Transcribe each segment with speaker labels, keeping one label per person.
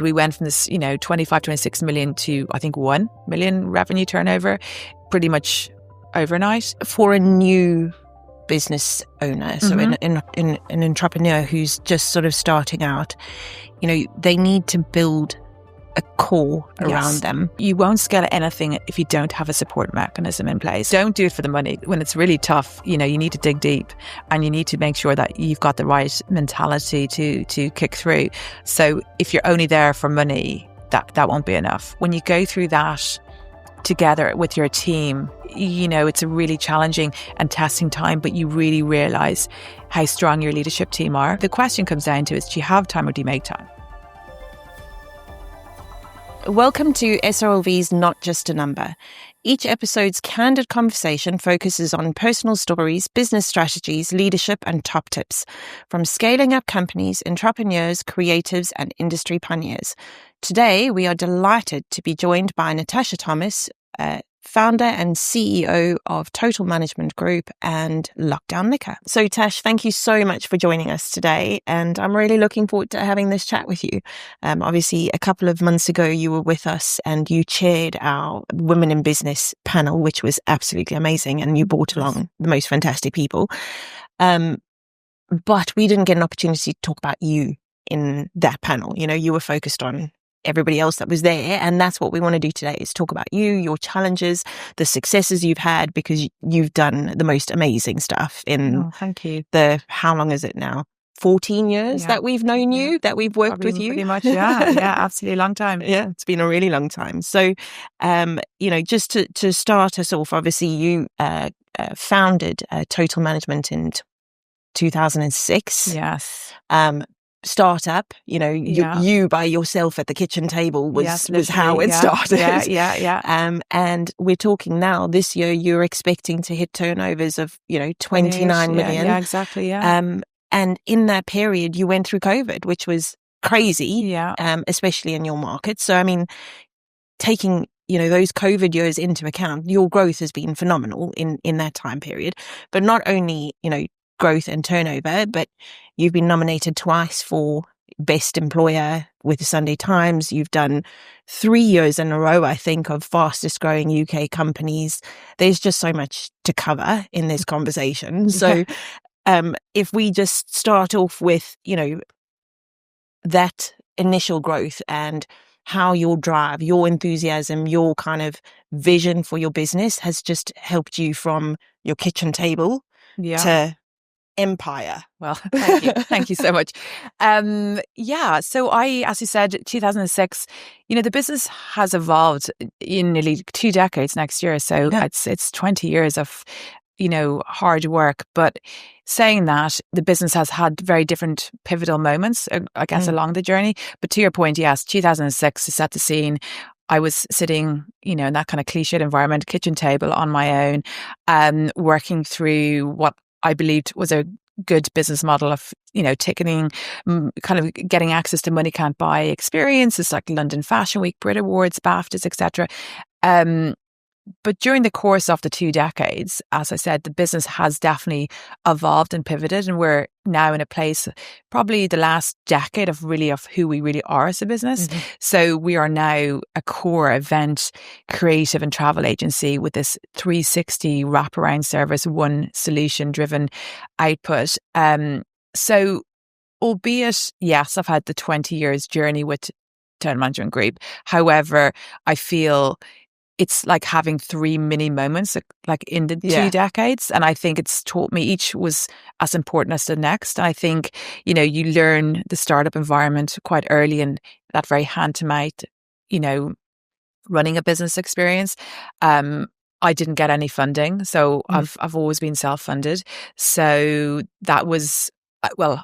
Speaker 1: We went from this, 25, 26 million to, I think, 1 million revenue turnover pretty much overnight.
Speaker 2: For a new business owner, so
Speaker 1: Mm-hmm.
Speaker 2: in an entrepreneur who's just sort of starting out, they need to build a core around them.
Speaker 1: You won't scale anything if you don't have a support mechanism in place. Don't do it for the money. When it's really tough, you need to dig deep, and you need to make sure that you've got the right mentality to kick through. So if you're only there for money, that won't be enough. When you go through that together with your team, it's a really challenging and testing time, but you really realize how strong your leadership team are. The question comes down to is, do you have time or do you make time?
Speaker 2: Welcome to SRLV's Not Just a Number. Each episode's candid conversation focuses on personal stories, business strategies, leadership, and top tips from scaling up companies, entrepreneurs, creatives, and industry pioneers. Today, we are delighted to be joined by Natasha Thomas, founder and CEO of Total Management Group and Lockdown Liquor. So Tash, thank you so much for joining us today. And I'm really looking forward to having this chat with you. Obviously, a couple of months ago, you were with us and you chaired our Women in Business panel, which was absolutely amazing. And you brought along the most fantastic people. But we didn't get an opportunity to talk about you in that panel. You were focused on everybody else that was there. And that's what we want to do today, is talk about you, your challenges, the successes you've had, because you've done the most amazing stuff in
Speaker 1: thank you.
Speaker 2: How long is it now? 14 years that we've known you, that we've worked with you?
Speaker 1: Pretty much, yeah. Yeah, absolutely. Long time.
Speaker 2: Yeah, it's been a really long time. So, just to start us off, obviously you founded Total Management in 2006.
Speaker 1: Yes.
Speaker 2: Startup, you by yourself at the kitchen table was how it started.
Speaker 1: Yeah.
Speaker 2: And we're talking now, this year, you're expecting to hit turnovers of, 29 million.
Speaker 1: Yeah, exactly. Yeah.
Speaker 2: And in that period, you went through COVID, which was crazy.
Speaker 1: Yeah.
Speaker 2: Especially in your market. So, I mean, taking, those COVID years into account, your growth has been phenomenal in that time period. But not only, growth and turnover, but you've been nominated twice for Best Employer with the Sunday Times. You've done 3 years in a row, I think, of fastest growing UK companies. There's just so much to cover in this conversation. So if we just start off with, that initial growth and how your drive, your enthusiasm, your kind of vision for your business has just helped you from your kitchen table to empire.
Speaker 1: Well, thank you. Thank you so much. So as you said, 2006, the business has evolved in nearly 2 decades next year. So it's 20 years of, hard work. But saying that, the business has had very different pivotal moments, I guess, along the journey. But to your point, yes, 2006 to set the scene, I was sitting, in that kind of cliched environment, kitchen table on my own, working through what I believed was a good business model of, ticketing, kind of getting access to money can't buy experiences like London Fashion Week, Brit Awards, BAFTAs, etc. But during the course of the 2 decades, as I said, the business has definitely evolved and pivoted, and we're now in a place, probably the last decade of who we really are as a business. Mm-hmm. So we are now a core event, creative and travel agency with this 360 wraparound service, one solution driven output. So albeit, yes, I've had the 20 years journey with Total Management Group. However, I feel it's like having 3 mini moments like in the 2 decades. And I think it's taught me each was as important as the next. And I think, you learn the startup environment quite early and that very hand-to-mouth, running a business experience. I didn't get any funding. So I've always been self-funded. So that was,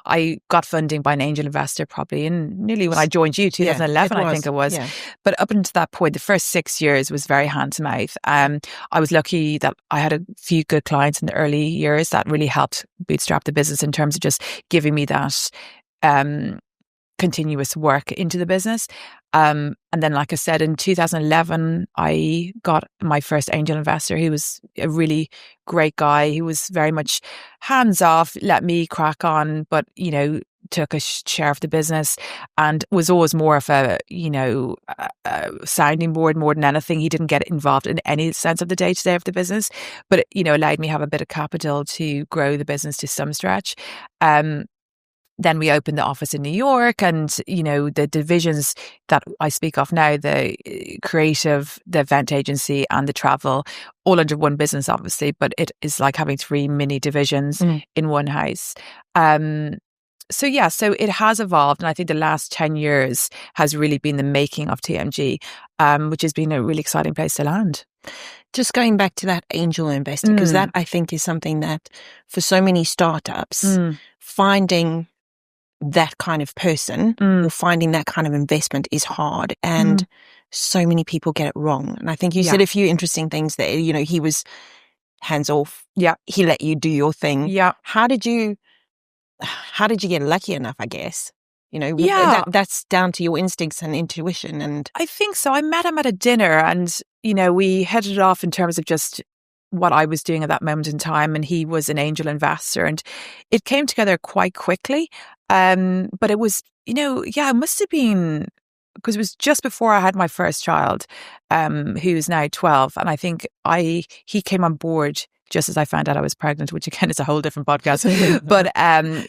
Speaker 1: I got funding by an angel investor probably in nearly when I joined you, 2011, I think it was. Yeah. But up until that point, the first 6 years was very hand to mouth. I was lucky that I had a few good clients in the early years that really helped bootstrap the business in terms of just giving me that continuous work into the business. And then, like I said, in 2011, I got my first angel investor. He was a really great guy. He was very much hands off, let me crack on, but, took a share of the business and was always more of a sounding board more than anything. He didn't get involved in any sense of the day-to-day of the business, but it, allowed me to have a bit of capital to grow the business to some stretch. Then we opened the office in New York, and the divisions that I speak of now, the creative, the event agency and the travel, all under one business obviously, but it is like having 3 mini divisions in one house. So it has evolved, and I think the last 10 years has really been the making of TMG, which has been a really exciting place to land.
Speaker 2: Just going back to that angel investor, because that I think is something that for so many startups, finding that kind of person or finding that kind of investment is hard, and so many people get it wrong. And I think you said a few interesting things there. He was hands off.
Speaker 1: Yeah.
Speaker 2: He let you do your thing.
Speaker 1: Yeah.
Speaker 2: How did you get lucky enough, I guess? That's down to your instincts and intuition. And
Speaker 1: I think so. I met him at a dinner, and we headed it off in terms of just what I was doing at that moment in time, and he was an angel investor, and it came together quite quickly. But it was, it must have been because it was just before I had my first child, who's now 12, and I think he came on board just as I found out I was pregnant, which again is a whole different podcast. But and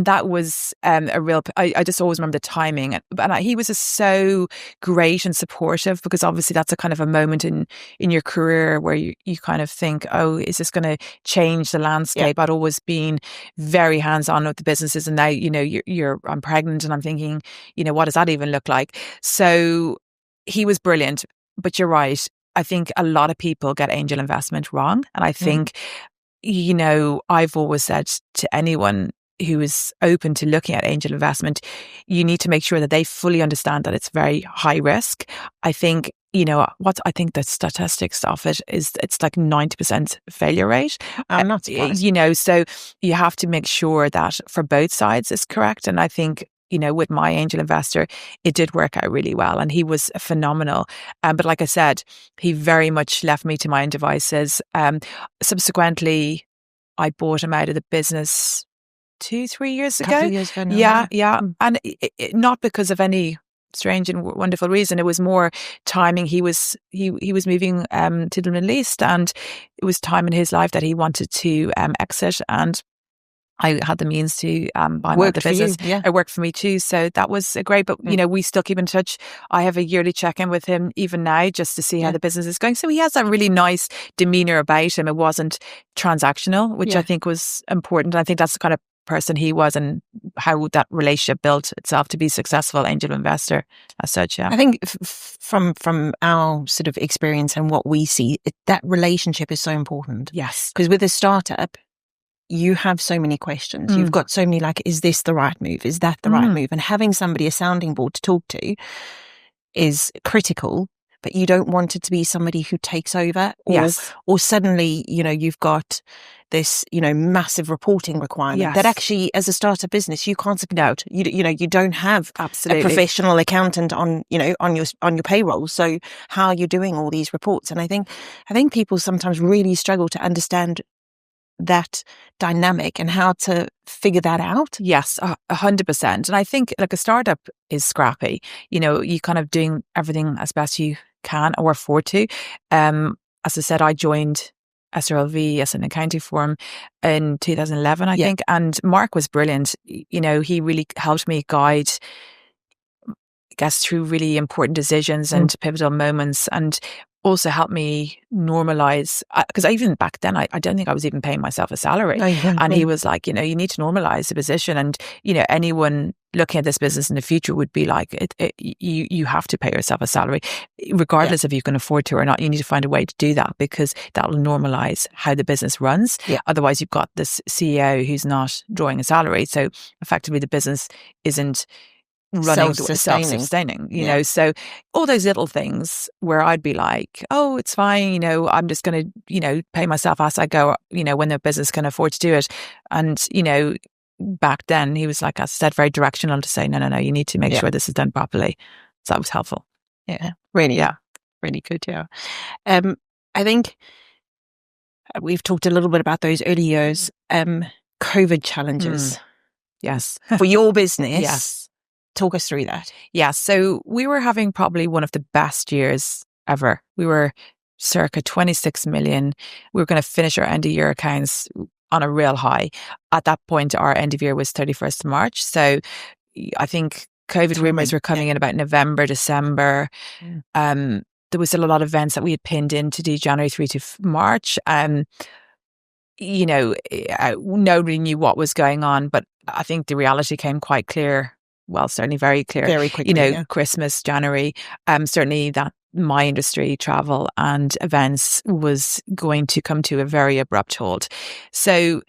Speaker 1: that was a real. I just always remember the timing, and he was just so great and supportive, because obviously that's a kind of a moment in your career where you kind of think, oh, is this going to change the landscape? I'd always been very hands on with the businesses, and now I'm pregnant, and I'm thinking, what does that even look like? So he was brilliant, but you're right. I think a lot of people get angel investment wrong. And I think, I've always said to anyone who is open to looking at angel investment, you need to make sure that they fully understand that it's very high risk. I think, I think the statistics of it is it's like 90% failure rate.
Speaker 2: I'm not surprised.
Speaker 1: So you have to make sure that for both sides is correct. And I think, with my angel investor, it did work out really well, and he was phenomenal. But like I said, he very much left me to my own devices. Subsequently, I bought him out of the business 2-3 years ago.
Speaker 2: Couple of years ago now.
Speaker 1: Yeah. And it, not because of any strange and wonderful reason. It was more timing. He was moving to the Middle East, and it was time in his life that he wanted to exit, and I had the means to buy the business. It worked for me too. So that was great. But, we still keep in touch. I have a yearly check-in with him even now just to see how the business is going. So he has that really nice demeanour about him. It wasn't transactional, which I think was important. I think that's the kind of person he was, and how that relationship built itself to be successful angel investor as such. Yeah.
Speaker 2: I think from our sort of experience and what we see, that relationship is so important.
Speaker 1: Yes.
Speaker 2: Because with a startup, you have so many questions. You've got so many, like, is this the right move? Is that the right move? And having somebody, a sounding board to talk to, is critical, but you don't want it to be somebody who takes over or suddenly, you've got this, massive reporting requirement that actually, as a startup business, you can't support. You don't have a professional accountant on your payroll. So how are you doing all these reports? And I think people sometimes really struggle to understand that dynamic and how to figure that out.
Speaker 1: Yes, 100%. And I think like a startup is scrappy. You kind of doing everything as best you can or afford to. As I said, I joined SRLV as an accounting firm in 2011, I think. And Mark was brilliant. He really helped me guide, I guess, through really important decisions and pivotal moments, and also helped me normalize, because even back then I don't think I was even paying myself a salary. And he was like, you need to normalize the position, and anyone looking at this business in the future would be like, you have to pay yourself a salary regardless if you can afford to or not. You need to find a way to do that, because that will normalize how the business runs. Otherwise you've got this CEO who's not drawing a salary, so effectively the business isn't running self-sustaining, so all those little things where I'd be like, oh, it's fine, I'm just going to, pay myself as I go, when the business can afford to do it. And, back then he was like, as I said, very directional to say, no, you need to make sure this is done properly. So that was helpful.
Speaker 2: Really good. I think we've talked a little bit about those early years, COVID challenges.
Speaker 1: Yes.
Speaker 2: for your business.
Speaker 1: Yes.
Speaker 2: Talk us through that.
Speaker 1: Yeah. So we were having probably one of the best years ever. We were circa 26 million. We were going to finish our end of year accounts on a real high. At that point, our end of year was 31st of March. So I think COVID rumors were coming in about November, December. There was still a lot of events that we had pinned in to do January through to March. Nobody knew what was going on, but I think the reality came quite clear. Well, certainly very clear.
Speaker 2: Very quickly,
Speaker 1: Christmas, January, certainly that my industry, travel and events, was going to come to a very abrupt halt. So,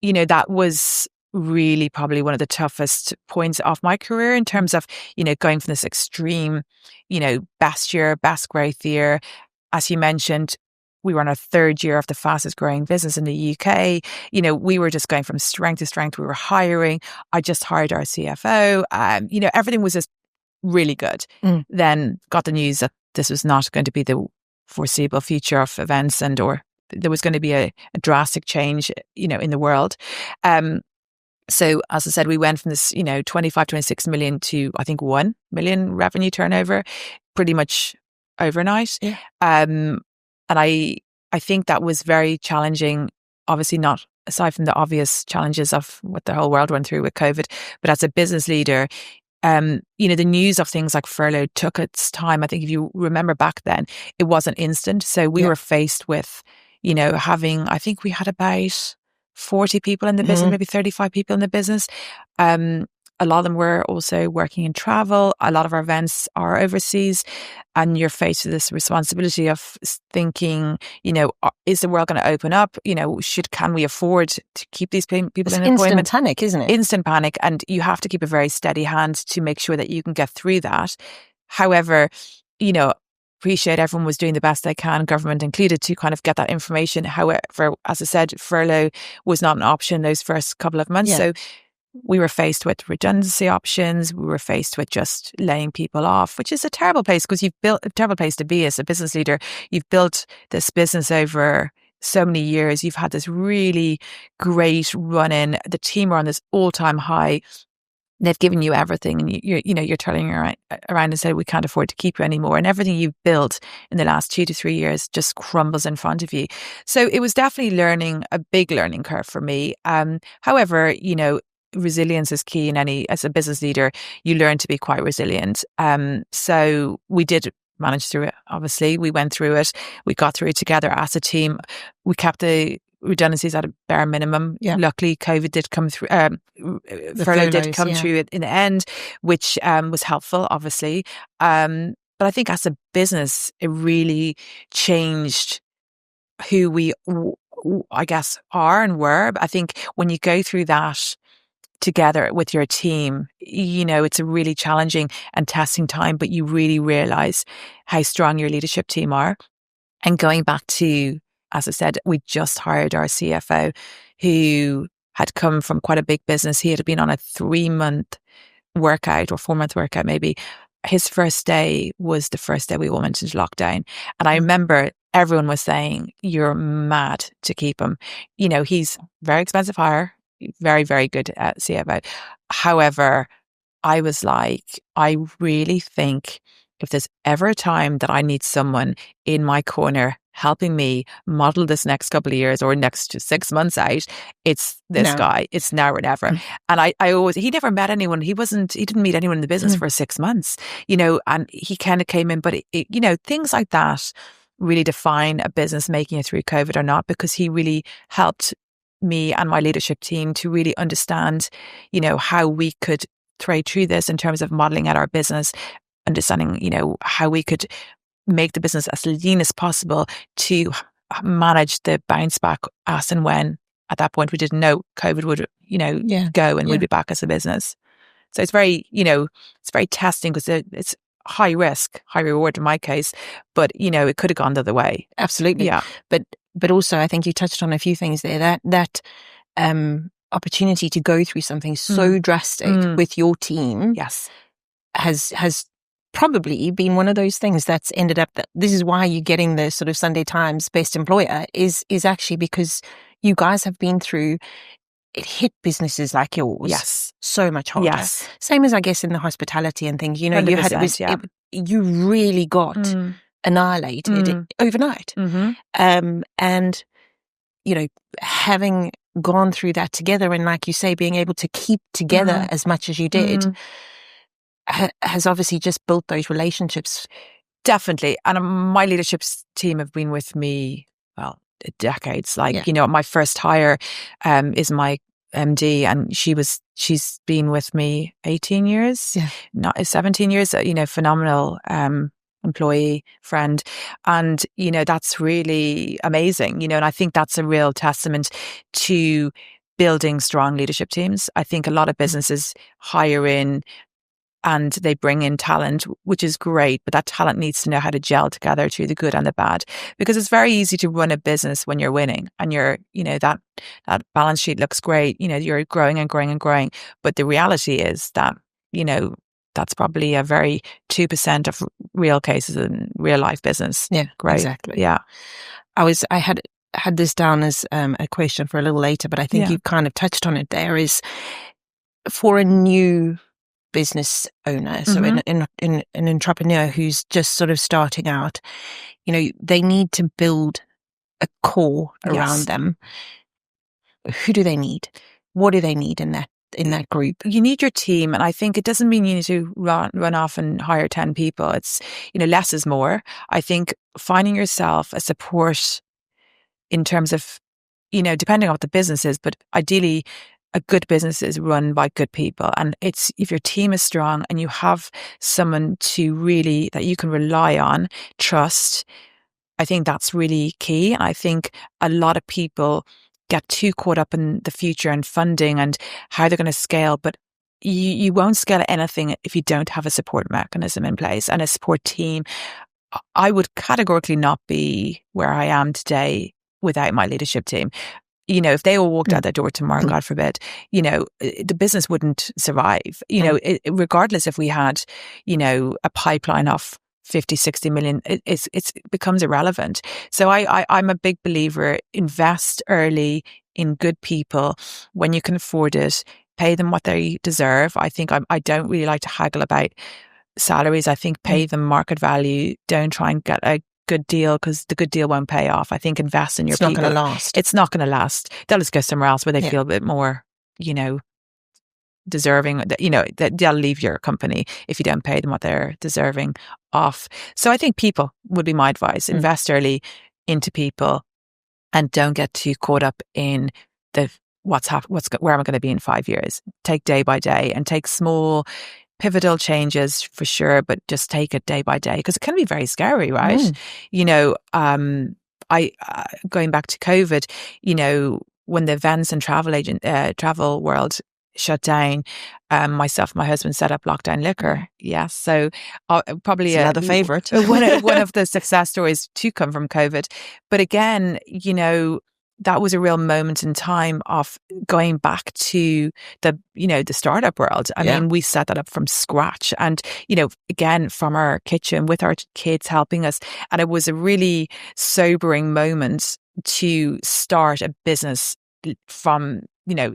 Speaker 1: that was really probably one of the toughest points of my career in terms of, going from this extreme, best year, best growth year. As you mentioned, we were on our third year of the fastest growing business in the UK. We were just going from strength to strength. We were hiring. I just hired our CFO. Everything was just really good. Then got the news that this was not going to be the foreseeable future of events, or there was going to be a drastic change, in the world. So as I said, we went from this, 25, 26 million to, I think, 1 million revenue turnover pretty much overnight.
Speaker 2: Yeah.
Speaker 1: And I think that was very challenging, obviously not aside from the obvious challenges of what the whole world went through with COVID, but as a business leader, the news of things like furlough took its time. I think if you remember back then, it wasn't instant. So we were faced with, I think we had about 40 people in the business, maybe 35 people in the business. A lot of them were also working in travel. A lot of our events are overseas, and you're faced with this responsibility of thinking, is the world going to open up? Can we afford to keep these people in employment?
Speaker 2: Instant panic, isn't it?
Speaker 1: Instant panic, and you have to keep a very steady hand to make sure that you can get through that. However, appreciate everyone was doing the best they can, government included, to kind of get that information. However, as I said, furlough was not an option those first couple of months. So we were faced with redundancy options. We were faced with just laying people off, which is a terrible place because you've built a terrible place to be as a business leader. You've built this business over so many years. You've had this really great run in. The team are on this all-time high. They've given you everything, and you're turning around and say, we can't afford to keep you anymore. And everything you've built in the last 2 to 3 years just crumbles in front of you. So it was definitely a big learning curve for me. However, resilience is key as a business leader. You learn to be quite resilient. So we did manage through it. Obviously, we went through it. We got through it together as a team. We kept the redundancies at a bare minimum. Luckily, COVID did come through. Furlough did come through in the end, which was helpful, obviously. But I think as a business, it really changed who we, I guess, are and were. I think when you go through that together with your team, it's a really challenging and testing time, but you really realize how strong your leadership team are. And going back to, as I said, we just hired our CFO, who had come from quite a big business. He had been on a 3-month workout or 4-month workout, maybe. His first day was the first day we all went into lockdown. And I remember everyone was saying, you're mad to keep him. He's very expensive hire, very, very good at CFO. However, I was like, I really think if there's ever a time that I need someone in my corner helping me model this next couple of years or next 6 months out, it's this guy. It's now or never. And he never met anyone. He didn't meet anyone in the business for 6 months, and he kind of came in, but things like that really define a business making it through COVID or not, because he really helped me and my leadership team to really understand, how we could thread through this in terms of modeling out our business, understanding, how we could make the business as lean as possible to manage the bounce back as and when. At that point, we didn't know COVID would, go and we'd be back as a business. So it's very, it's very testing because it's high risk, high reward in my case, but, it could have gone the other way.
Speaker 2: Absolutely.
Speaker 1: Yeah.
Speaker 2: But also, I think you touched on a few things there. That opportunity to go through something so drastic with your team, has probably been one of those things that's ended up that this is why you're getting the sort of Sunday Times best employer is actually because you guys have been through it hit businesses like yours
Speaker 1: Yes.
Speaker 2: so much harder.
Speaker 1: Yes.
Speaker 2: Same as I guess in the hospitality and things, you know, you had,
Speaker 1: 100%,
Speaker 2: you really got annihilated overnight. And, you know, having gone through that together and like you say, being able to keep together as much as you did has obviously just built those relationships.
Speaker 1: Definitely. And my leadership team have been with me, well, decades. Like, you know, my first hire is my MD, and she's been with me 18 years, not 17 years, you know, phenomenal employee, friend. And, you know, that's really amazing, you know, and I think that's a real testament to building strong leadership teams. I think a lot of businesses hire in and they bring in talent, which is great, but that talent needs to know how to gel together through the good and the bad, because it's very easy to run a business when you're winning and you're, you know, that balance sheet looks great, you know, you're growing and growing and growing. But the reality is that, you know, that's probably a very 2% of real cases in real life business.
Speaker 2: Yeah,
Speaker 1: great.
Speaker 2: Exactly.
Speaker 1: Yeah.
Speaker 2: I had this down as a question for a little later, but I think you kind of touched on it there, is for a new business owner, so an entrepreneur who's just sort of starting out, you know, they need to build a core around them. Who do they need? What do they need in that group?
Speaker 1: You need your team, and I think it doesn't mean you need to run off and hire 10 people. It's, you know, less is more. I think finding yourself a support in terms of, you know, depending on what the business is, but ideally a good business is run by good people. And it's, if your team is strong and you have someone to really, that you can rely on, trust, I think that's really key. And I think a lot of people get too caught up in the future and funding and how they're going to scale, but you won't scale anything if you don't have a support mechanism in place and a support team. I would categorically not be where I am today without my leadership team. You know, if they all walked out their door tomorrow, God forbid, you know, the business wouldn't survive. You know, regardless if we had, you know, a pipeline of 50, 60 million, it becomes irrelevant. So I'm a big believer, invest early in good people when you can afford it, pay them what they deserve. I think I don't really like to haggle about salaries. I think pay them market value. Don't try and get a good deal, because the good deal won't pay off. I think invest in your people.
Speaker 2: It's not going to last.
Speaker 1: It's not going to last. They'll just go somewhere else where they feel a bit more, you know, deserving. You know, that they'll leave your company if you don't pay them what they're deserving of. So I think people would be my advice. Invest early into people and don't get too caught up in the where am I going to be in 5 years. Take day by day and take small pivotal changes for sure, but just take it day by day, because it can be very scary, right? You know, I going back to COVID, you know, when the events and travel world shut down, myself and my husband set up Lockdown Liquor. Yes, so probably
Speaker 2: another favorite,
Speaker 1: one of the success stories to come from COVID. But again, you know, that was a real moment in time of going back to the startup world. I mean, we set that up from scratch, and, you know, again, from our kitchen with our kids helping us. And it was a really sobering moment to start a business from, you know,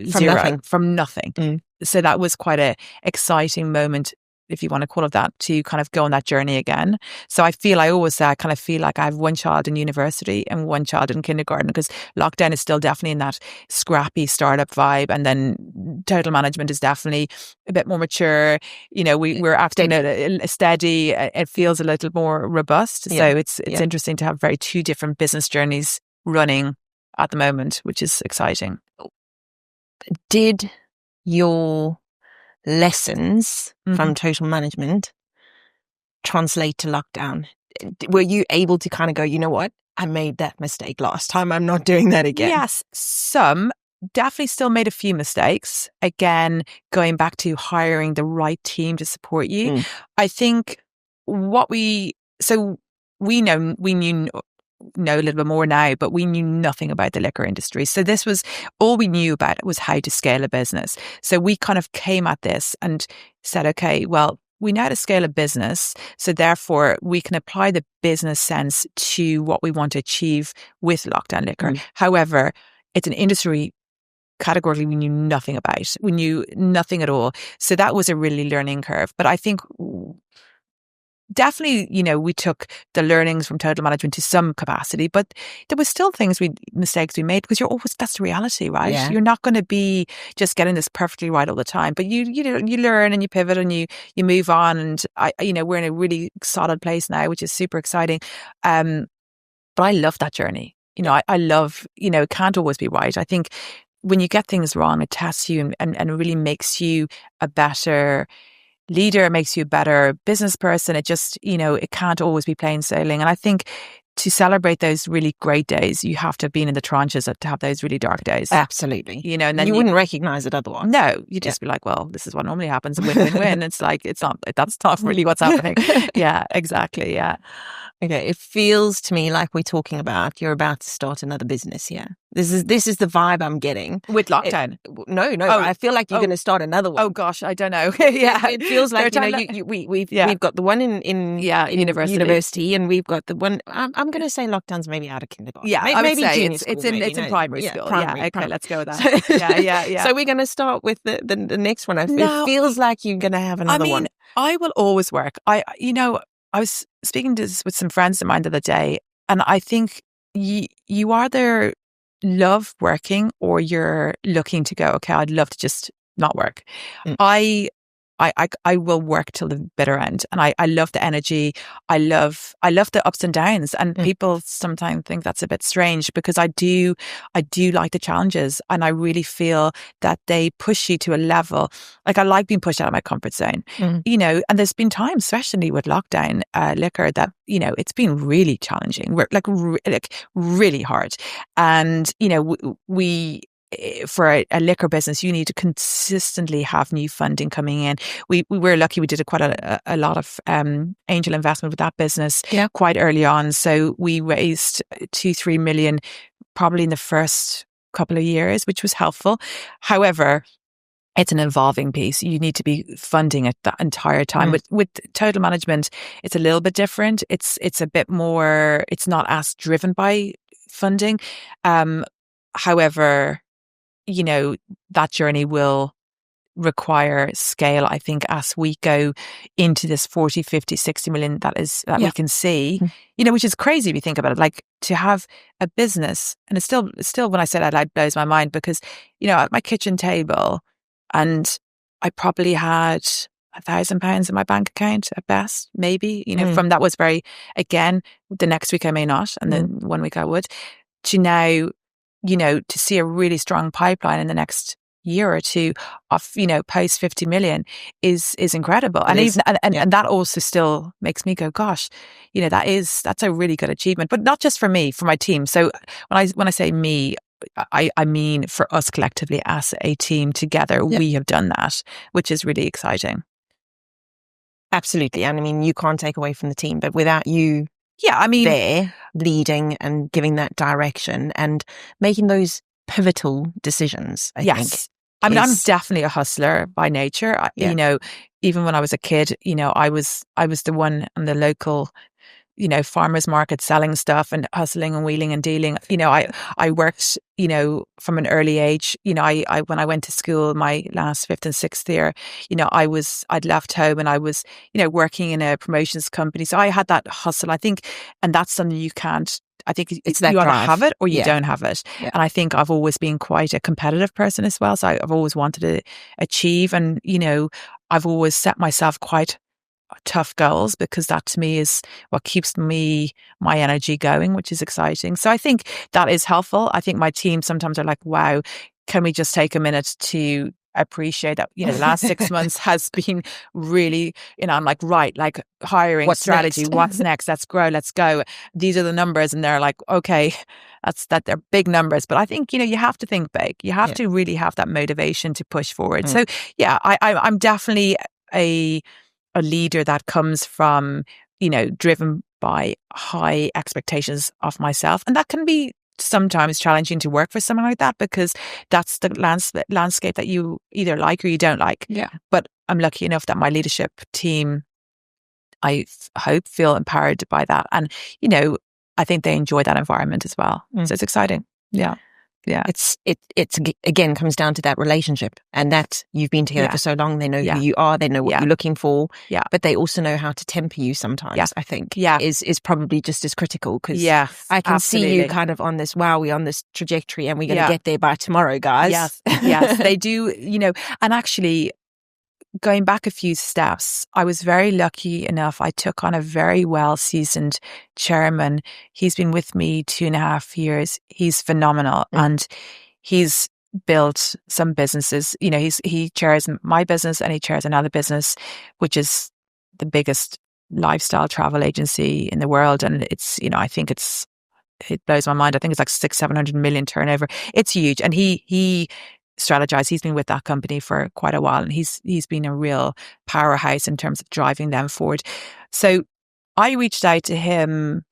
Speaker 1: from nothing. So that was quite a exciting moment, if you want to call it that, to kind of go on that journey again. So I always say, I kind of feel like I have one child in university and one child in kindergarten, because lockdown is still definitely in that scrappy startup vibe. And then total management is definitely a bit more mature. You know, we're acting steady. It feels a little more robust. So it's interesting to have very two different business journeys running at the moment, which is exciting.
Speaker 2: Did your lessons from total management translate to lockdown? Were you able to kind of go, you know what, I made that mistake last time, I'm not doing that again?
Speaker 1: Yes, some. Definitely still made a few mistakes. Again, going back to hiring the right team to support you. I think we know a little bit more now, but we knew nothing about the liquor industry. So this was all we knew about, was how to scale a business. So we kind of came at this and said, okay, well, we know how to scale a business. So therefore we can apply the business sense to what we want to achieve with Lockdown Liquor. However, it's an industry categorically we knew nothing about. We knew nothing at all. So that was a really learning curve. But I think definitely, we took the learnings from total management to some capacity, but there was still mistakes we made, because that's the reality, right?
Speaker 2: Yeah.
Speaker 1: You're not going to be just getting this perfectly right all the time, but you learn and you pivot and you move on. And we're in a really solid place now, which is super exciting. But I love that journey. I love, it can't always be right. I think when you get things wrong, it tests you and it really makes you a better leader, it makes you a better business person. It just, it can't always be plain sailing. And I think to celebrate those really great days, you have to have been in the tranches to have those really dark days.
Speaker 2: Absolutely.
Speaker 1: And then
Speaker 2: you wouldn't recognize it otherwise.
Speaker 1: No, you just be like, well, this is what normally happens. Win, win, win. It's like, that's not really what's happening. Yeah, exactly. Yeah.
Speaker 2: Okay, it feels to me like we're talking about you're about to start another business here. This is the vibe I'm getting.
Speaker 1: With lockdown?
Speaker 2: No. I feel like you're going to start another one.
Speaker 1: Oh gosh, I don't know. Yeah,
Speaker 2: it feels like we've got the one in university, and we've got the one. I'm going to say lockdown's maybe out of kindergarten.
Speaker 1: Yeah,
Speaker 2: maybe
Speaker 1: I would say
Speaker 2: junior school,
Speaker 1: it's in primary school.
Speaker 2: Primary.
Speaker 1: Let's go with that. Yeah.
Speaker 2: So we're going to start with the next one. It feels like you're going to have another one.
Speaker 1: I will always work. I was speaking to this with some friends of mine the other day, and I think you either love working or you're looking to go, okay, I'd love to just not work. I will work till the bitter end, and I love the energy. I love the ups and downs, and people sometimes think that's a bit strange, because I do like the challenges, and I really feel that they push you to a level. Like, I like being pushed out of my comfort zone, and there's been times, especially with lockdown liquor, that it's been really challenging. We're like really hard, and we. For a liquor business, you need to consistently have new funding coming in. We were lucky; we did quite a lot of angel investment with that business quite early on. So we raised 2-3 million probably in the first couple of years, which was helpful. However, it's an evolving piece. You need to be funding it that entire time. With total management, it's a little bit different. It's a bit more. It's not as driven by funding. However, that journey will require scale, I think, as we go into this 40, 50, 60 million that we can see, which is crazy if you think about it. Like, to have a business, and it's still when I say that, it blows my mind, because, at my kitchen table, and I probably had £1,000 in my bank account at best, maybe, from that was very, again, the next week I may not, and then one week I would, to now, to see a really strong pipeline in the next year or two of, post 50 million is incredible. And that also still makes me go, gosh, that's a really good achievement, but not just for me, for my team. So when I say me, I mean for us collectively as a team together, we have done that, which is really exciting.
Speaker 2: Absolutely. And I mean, you can't take away from the team, but without you there leading and giving that direction and making those pivotal decisions, I think.
Speaker 1: I mean, I'm definitely a hustler by nature. Even when I was a kid, I was the one on the local, farmers market selling stuff and hustling and wheeling and dealing. I worked, from an early age. I when I went to school, my last 5th and 6th year, I'd left home and I was, working in a promotions company. So I had that hustle, I think, and that's something you can't. I think it's that you either have it or you don't have it. Yeah. And I think I've always been quite a competitive person as well. So I've always wanted to achieve, and, I've always set myself quite tough goals, because that to me is what keeps my energy going, which is exciting. So I think that is helpful. I think my team sometimes are like, wow, can we just take a minute to appreciate that, the last 6 months has been really, I'm like, right, like hiring, what's strategy, next? What's next? Let's grow, let's go. These are the numbers. And they're like, okay, they're big numbers. But I think, you have to think big. You have to really have that motivation to push forward. So I'm definitely a leader that comes from, driven by high expectations of myself. And that can be sometimes challenging to work for someone like that, because that's the landscape that you either like or you don't like. Yeah. But I'm lucky enough that my leadership team, I hope, feel empowered by that. And, I think they enjoy that environment as well. So it's exciting. Yeah. Yeah.
Speaker 2: It's again comes down to that relationship, and that you've been together for so long. They know who you are. They know what you're looking for.
Speaker 1: Yeah.
Speaker 2: But they also know how to temper you sometimes, I think.
Speaker 1: Yeah.
Speaker 2: Is probably just as critical, because I can see you kind of on this, we're on this trajectory and we're going to get there by tomorrow, guys.
Speaker 1: Yes. Yes. They do, and actually, going back a few steps, I was very lucky enough. I took on a very well-seasoned chairman. He's been with me 2.5 years. He's phenomenal. And he's built some businesses. He chairs my business and he chairs another business, which is the biggest lifestyle travel agency in the world. And it's, I think it blows my mind. I think it's like 600-700 million turnover. It's huge. And he strategized. He's been with that company for quite a while, and he's been a real powerhouse in terms of driving them forward. So I reached out to him,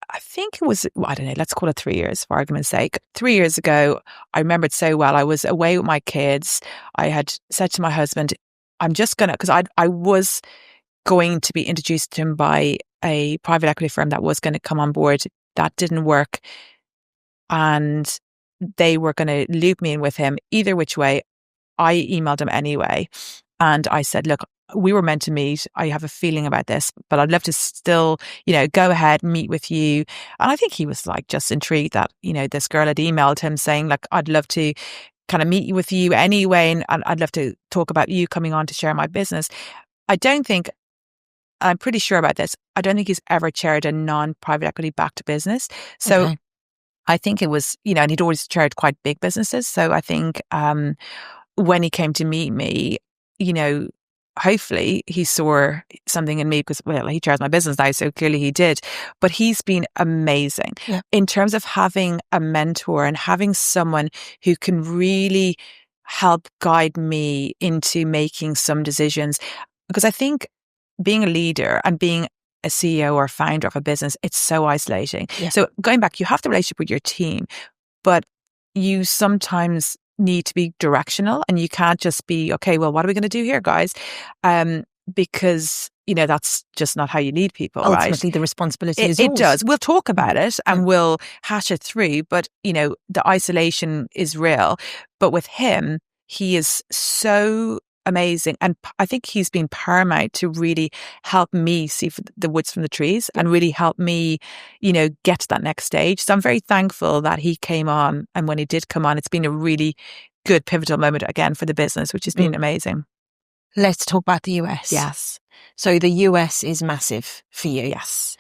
Speaker 1: I think it was, I don't know, let's call it 3 years for argument's sake. 3 years ago, I remember it so well. I was away with my kids. I had said to my husband, I'm just going to, because I was going to be introduced to him by a private equity firm that was going to come on board. That didn't work. And they were going to loop me in with him. Either which way, I emailed him anyway. And I said, look, we were meant to meet. I have a feeling about this, but I'd love to still, go ahead, meet with you. And I think he was like just intrigued that, this girl had emailed him saying, like, I'd love to kind of meet with you anyway. And I'd love to talk about you coming on to share my business. I'm pretty sure about this. I don't think he's ever chaired a non-private equity backed business. So I think it was, and he'd always chaired quite big businesses. So I think when he came to meet me, hopefully he saw something in me because, well, he chairs my business now, so clearly he did. But he's been amazing in terms of having a mentor and having someone who can really help guide me into making some decisions. Because I think being a leader and being a CEO or founder of a business, it's so isolating. Yeah. So going back, you have the relationship with your team, but you sometimes need to be directional, and you can't just be, okay, well, what are we going to do here, guys? Because, that's just not how you lead people, right?
Speaker 2: Ultimately, the responsibility is yours.
Speaker 1: It does. We'll talk about it and we'll hash it through, but, the isolation is real. But with him, he is so amazing. And I think he's been paramount to really help me see the woods from the trees and really help me, get to that next stage. So I'm very thankful that he came on. And when he did come on, it's been a really good pivotal moment again for the business, which has been amazing.
Speaker 2: Let's talk about the US.
Speaker 1: Yes.
Speaker 2: So the US is massive for you.
Speaker 1: Yes.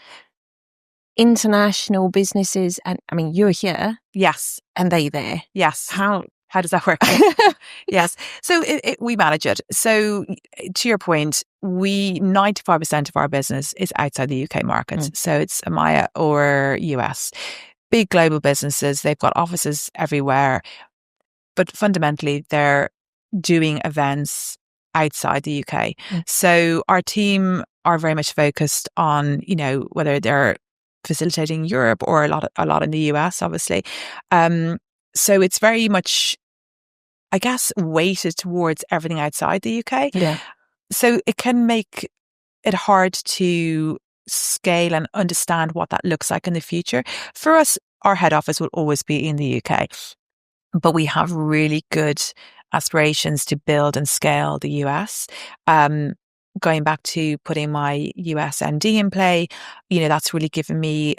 Speaker 2: International businesses, and I mean, you're here.
Speaker 1: Yes.
Speaker 2: And they there.
Speaker 1: Yes. How does that work? Yes. So we manage it. So to your point, 95% of our business is outside the UK market. So it's EMEA or US. Big global businesses, they've got offices everywhere. But fundamentally, they're doing events outside the UK. So our team are very much focused on, whether they're facilitating Europe or a lot in the US, obviously. So it's very much, I guess, weighted towards everything outside the UK.
Speaker 2: Yeah.
Speaker 1: So it can make it hard to scale and understand what that looks like in the future. For us, our head office will always be in the UK, but we have really good aspirations to build and scale the US. Going back to putting my US MD in play, that's really given me,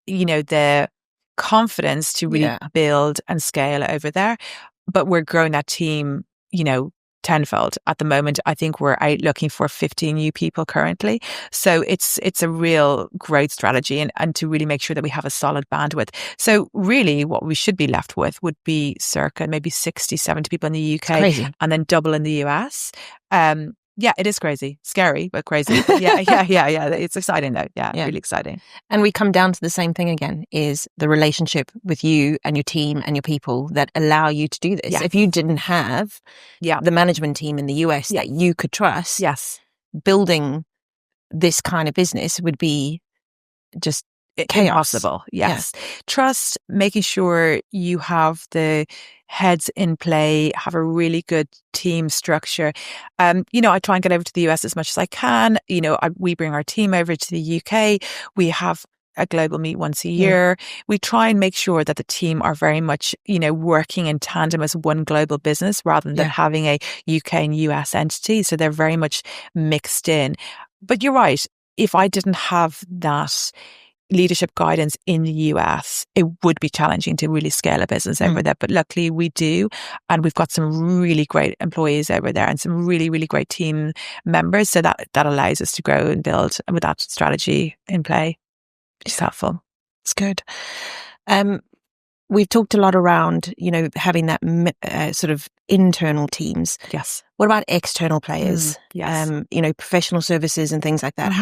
Speaker 1: the confidence to really build and scale over there. But we're growing that team, tenfold at the moment. I think we're out looking for 15 new people currently. So it's a real growth strategy and to really make sure that we have a solid bandwidth. So really what we should be left with would be circa maybe 60, 70 people in the UK and then double in the US. Yeah, it is crazy. Scary, but crazy. But yeah. It's exciting though. Yeah, really exciting.
Speaker 2: And we come down to the same thing again, is the relationship with you and your team and your people that allow you to do this. Yeah. If you didn't have the management team in the US that you could trust, building this kind of business would be just
Speaker 1: impossible. Yes. Yeah. Trust, making sure you have the heads in play, have a really good team structure. I try and get over to the US as much as I can. We bring our team over to the UK. We have a global meet once a year. We try and make sure that the team are very much, working in tandem as one global business rather than having a UK and US entity. So they're very much mixed in. But you're right. If I didn't have that leadership guidance in the US, it would be challenging to really scale a business over there. But luckily we do. And we've got some really great employees over there and some really, really great team members. So that allows us to grow and build with that strategy in play, which is helpful.
Speaker 2: It's good. We've talked a lot around, having that sort of internal teams.
Speaker 1: Yes.
Speaker 2: What about external players?
Speaker 1: Yes.
Speaker 2: Professional services and things like that.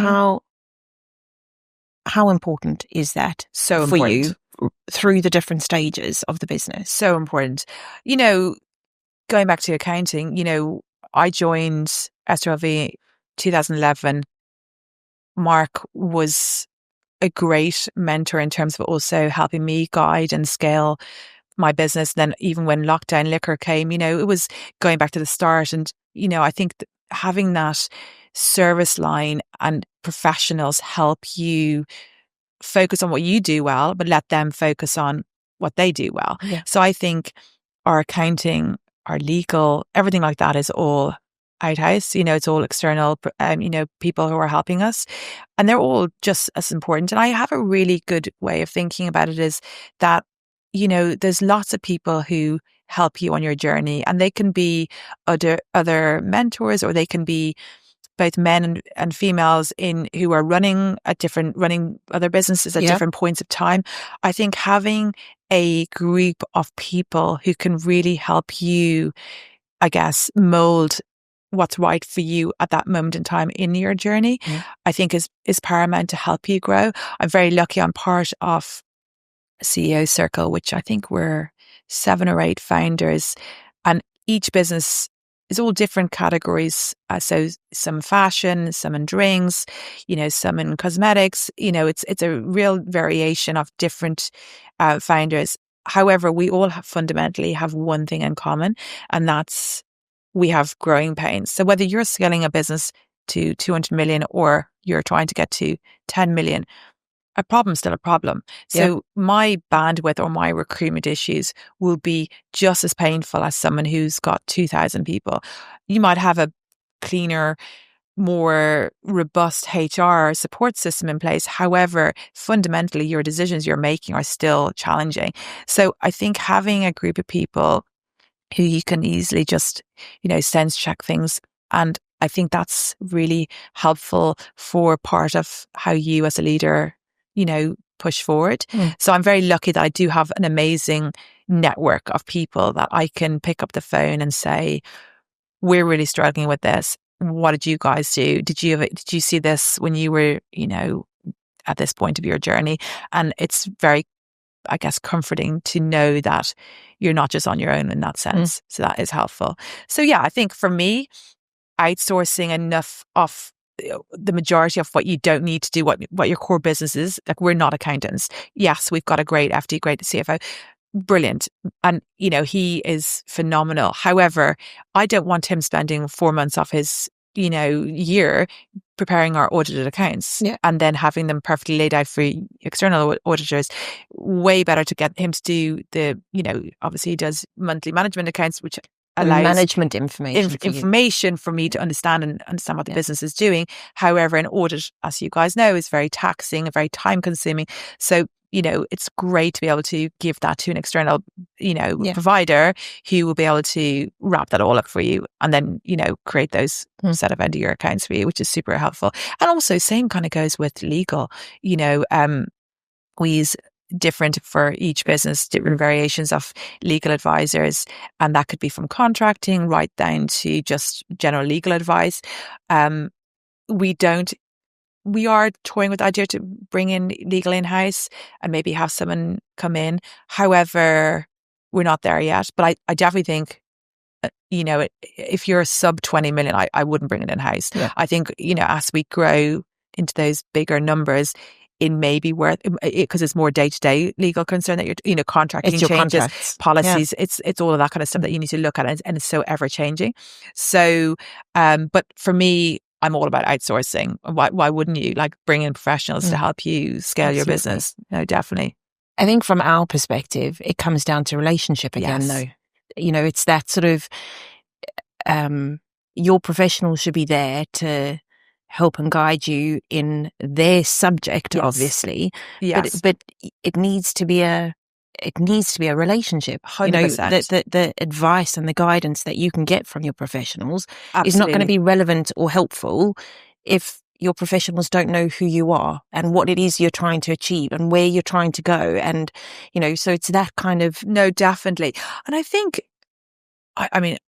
Speaker 2: How important is that for you through the different stages of the business?
Speaker 1: So important. Going back to accounting, I joined SRLV 2011. Mark was a great mentor in terms of also helping me guide and scale my business. Then even when lockdown liquor came, it was going back to the start. And, I think that having that service line and professionals help you focus on what you do well, but let them focus on what they do well. Yeah. So I think our accounting, our legal, everything like that is all outhouse. It's all external, people who are helping us, and they're all just as important. And I have a really good way of thinking about it is that, there's lots of people who help you on your journey, and they can be other mentors, or they can be both men and females who are running other businesses at different points of time. I think having a group of people who can really help you, I guess, mold what's right for you at that moment in time in your journey, I think is paramount to help you grow. I'm very lucky. I'm part of a CEO circle, which I think we're 7 or 8 founders, and each business is all different categories. So some fashion, some in drinks, some in cosmetics. It's a real variation of different founders. However, we all fundamentally have one thing in common, and that's we have growing pains. So whether you're scaling a business to 200 million or you're trying to get to 10 million, a problem's still a problem. So my bandwidth or my recruitment issues will be just as painful as someone who's got 2,000 people. You might have a cleaner, more robust HR support system in place. However, fundamentally, your decisions you're making are still challenging. So I think having a group of people who you can easily just, sense check things. And I think that's really helpful for part of how you as a leader, push forward. So I'm very lucky that I do have an amazing network of people that I can pick up the phone and say, we're really struggling with this. What did you guys do? Did you see this when you were, at this point of your journey? And it's very, I guess, comforting to know that you're not just on your own in that sense. So that is helpful. So I think for me, outsourcing enough of the majority of what you don't need to do, what your core business is. Like, we're not accountants. Yes, we've got a great FD, great CFO, brilliant. And, he is phenomenal. However, I don't want him spending 4 months of his, year preparing our audited accounts and then having them perfectly laid out for external auditors. Way better to get him to do the, obviously he does monthly management accounts, which allows
Speaker 2: management information
Speaker 1: for me to understand what the business is doing. However, an audit, as you guys know, is very taxing and very time consuming. So, it's great to be able to give that to an external, provider who will be able to wrap that all up for you and then, create those set of end of year accounts for you, which is super helpful. And also same kind of goes with legal. We use different for each business, different variations of legal advisors. And that could be from contracting right down to just general legal advice. We are toying with the idea to bring in legal in-house and maybe have someone come in. However, we're not there yet. But I definitely think, if you're sub 20 million, I wouldn't bring it in-house. Yeah. I think, as we grow into those bigger numbers, it may be worth, because it's more day-to-day legal concern that you're, contracting changes, contracts. Policies. Yeah. It's all of that kind of stuff that you need to look at, and it's so ever-changing. So, but for me, I'm all about outsourcing. Why wouldn't you? Like, bring in professionals to help you scale your business. No, definitely.
Speaker 2: I think from our perspective, it comes down to relationship again, though. It's that sort of, your professional should be there to help and guide you in their subject, obviously.
Speaker 1: Yes.
Speaker 2: But it needs to be a relationship.
Speaker 1: 100%.
Speaker 2: The advice and the guidance that you can get from your professionals is not going to
Speaker 1: Absolutely.
Speaker 2: be relevant or helpful if your professionals don't know who you are and what it is you're trying to achieve and where you're trying to go. And, so it's that kind of...
Speaker 1: No, definitely. And I think, I mean,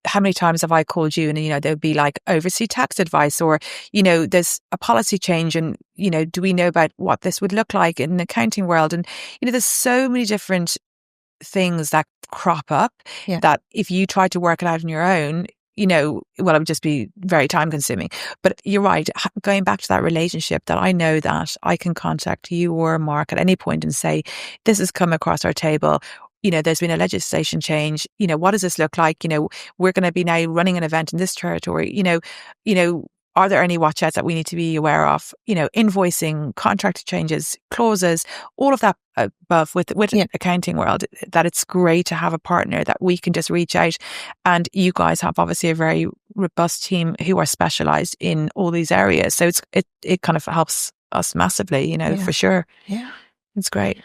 Speaker 1: how many times have I called you and, there'd be like overseas tax advice, or, there's a policy change and, do we know about what this would look like in the accounting world? And, there's so many different things that crop up that if you try to work it out on your own, well, it would just be very time consuming. But you're right. Going back to that relationship, that I know that I can contact you or Mark at any point and say, this has come across our table. There's been a legislation change. What does this look like? We're going to be now running an event in this territory. Are there any watch outs that we need to be aware of? Invoicing, contract changes, clauses, all of that above with accounting world, that it's great to have a partner that we can just reach out. And you guys have obviously a very robust team who are specialized in all these areas. So it kind of helps us massively, for sure.
Speaker 2: Yeah.
Speaker 1: It's great.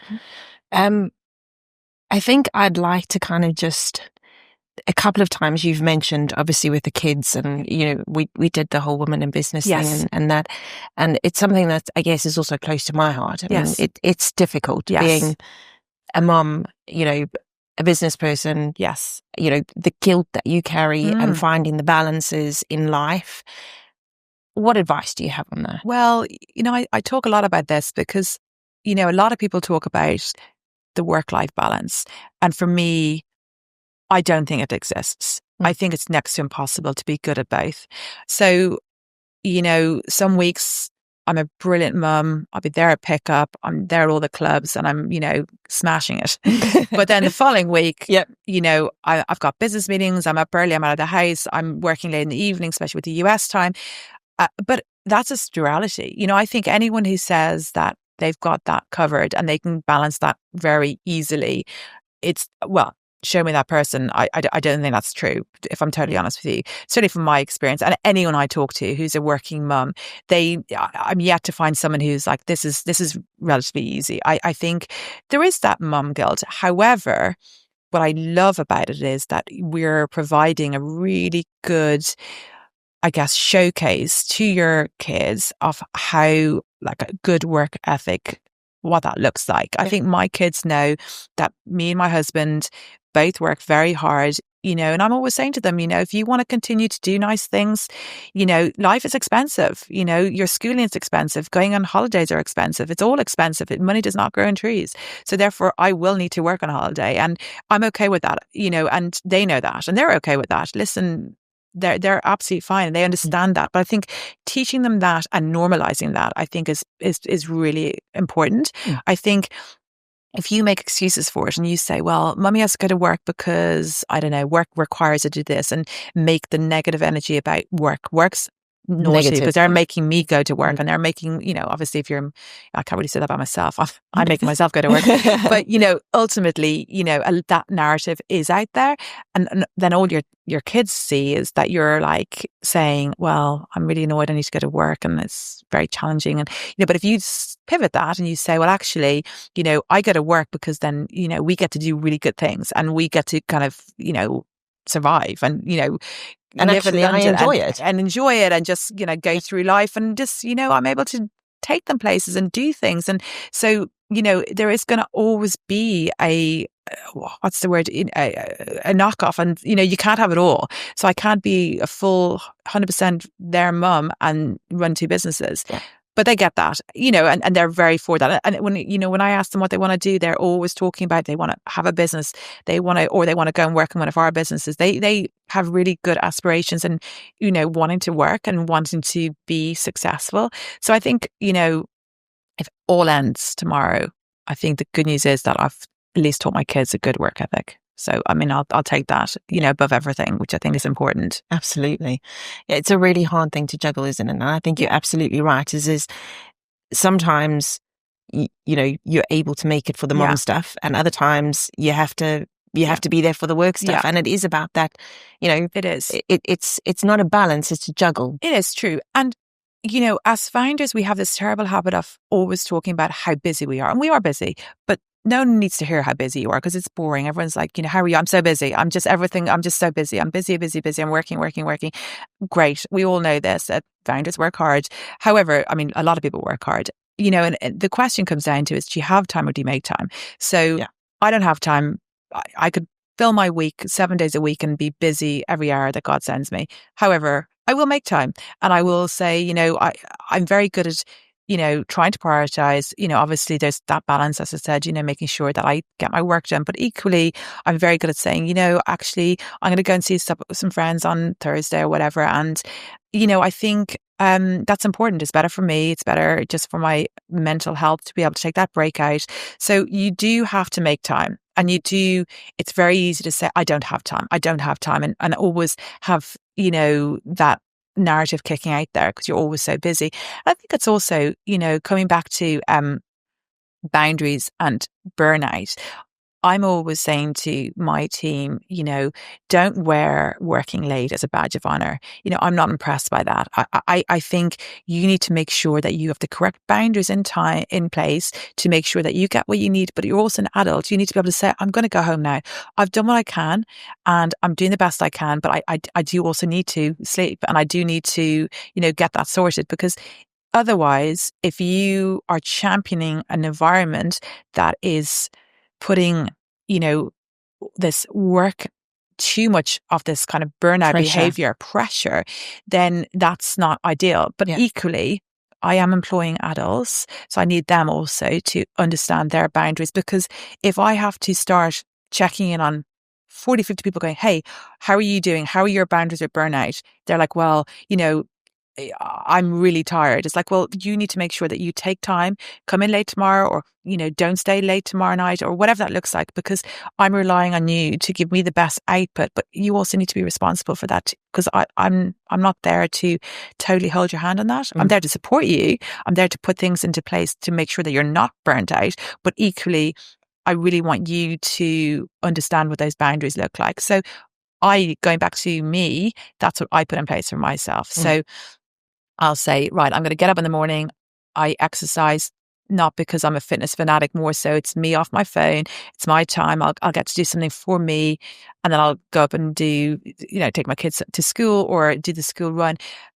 Speaker 2: I think I'd like to kind of just... A couple of times you've mentioned, obviously, with the kids, and we did the whole woman in business thing, and that, and it's something that I guess is also close to my heart. I mean, it's difficult being a mom, a business person.
Speaker 1: Yes,
Speaker 2: the guilt that you carry and finding the balances in life. What advice do you have on that?
Speaker 1: Well, I talk a lot about this because a lot of people talk about the work-life balance, and for me, I don't think it exists. I think it's next to impossible to be good at both. So, some weeks I'm a brilliant mum. I'll be there at pickup. I'm there at all the clubs and I'm, smashing it. But then the following week, I've got business meetings. I'm up early. I'm out of the house. I'm working late in the evening, especially with the US time. But that's just reality. I think anyone who says that they've got that covered and they can balance that very easily, show me that person. I don't think that's true, if I'm totally honest with you. Certainly from my experience, and anyone I talk to who's a working mum, I'm yet to find someone who's like, this is relatively easy. I think there is that mum guilt. However, what I love about it is that we're providing a really good, I guess, showcase to your kids of how, like, a good work ethic, what that looks like. I think my kids know that me and my husband both work very hard, and I'm always saying to them, if you want to continue to do nice things, life is expensive, your schooling is expensive, going on holidays are expensive. It's all expensive. Money does not grow on trees. So therefore I will need to work on holiday, and I'm okay with that, and they know that and they're okay with that. Listen, they're absolutely fine and they understand that. But I think teaching them that and normalizing that, I think is really important. I think if you make excuses for it and you say, well, mummy has to go to work because, I don't know, work requires her to do this, and make the negative energy about work's naughty because they're making me go to work and they're making, obviously I can't really say that by myself. I'm making myself go to work. But, ultimately, that narrative is out there. And then all your kids see is that you're like saying, well, I'm really annoyed. I need to go to work and it's very challenging. And, but if you pivot that and you say, well, actually, I go to work because then, we get to do really good things and we get to kind of, survive and,
Speaker 2: and actually I enjoy it
Speaker 1: and just, go through life and just, I'm able to take them places and do things. And so, there is going to always be a knockoff, and, you can't have it all. So I can't be a full 100% their mum and run two businesses. Yeah. But they get that, and they're very for that. And when I ask them what they want to do, they're always talking about they want to have a business, they want to go and work in one of our businesses. They have really good aspirations and, wanting to work and wanting to be successful. So I think, if all ends tomorrow, I think the good news is that I've at least taught my kids a good work ethic. So, I mean, I'll take that, above everything, which I think is important.
Speaker 2: Absolutely. Yeah, it's a really hard thing to juggle, isn't it? And I think you're absolutely right. Is sometimes, you're able to make it for the mom stuff, and other times you have to be there for the work stuff. And it is about that,
Speaker 1: It is.
Speaker 2: It's not a balance, it's a juggle.
Speaker 1: It is true. And, as founders, we have this terrible habit of always talking about how busy we are. And we are busy, but no one needs to hear how busy you are because it's boring. Everyone's like, how are you? I'm so busy. I'm just everything. I'm just so busy. I'm busy. I'm working. Great. We all know this, that founders work hard. However, I mean, a lot of people work hard, and the question comes down to is, do you have time or do you make time? So I don't have time. I could fill my week 7 days a week and be busy every hour that God sends me. However, I will make time, and I will say, I'm very good at, trying to prioritize. Obviously there's that balance, as I said, making sure that I get my work done. But equally, I'm very good at saying, actually, I'm going to go and see some friends on Thursday or whatever. And, I think that's important. It's better for me. It's better just for my mental health to be able to take that break out. So you do have to make time. And it's very easy to say, I don't have time. And always have, that narrative kicking out there because you're always so busy. I think it's also, coming back to boundaries and burnout. I'm always saying to my team, don't wear working late as a badge of honor. I'm not impressed by that. I think you need to make sure that you have the correct boundaries in place to make sure that you get what you need, but you're also an adult. You need to be able to say, I'm going to go home now. I've done what I can and I'm doing the best I can, but I do also need to sleep and I do need to, get that sorted because otherwise, if you are championing an environment that is putting, this work, too much of this kind of burnout behavior, pressure, then that's not ideal. But equally, I am employing adults. So I need them also to understand their boundaries because if I have to start checking in on 40, 50 people going, hey, how are you doing? How are your boundaries with burnout? They're like, well, I'm really tired. It's like, well, you need to make sure that you take time, come in late tomorrow or, don't stay late tomorrow night or whatever that looks like, because I'm relying on you to give me the best output. But you also need to be responsible for that because I'm not there to totally hold your hand on that. I'm there to support you. I'm there to put things into place to make sure that you're not burnt out. But equally, I really want you to understand what those boundaries look like. So going back to me, that's what I put in place for myself. So I'll say, right, I'm going to get up in the morning. I exercise, not because I'm a fitness fanatic, more so it's me off my phone. It's my time. I'll get to do something for me. And then I'll go up and do, take my kids to school or do the school run.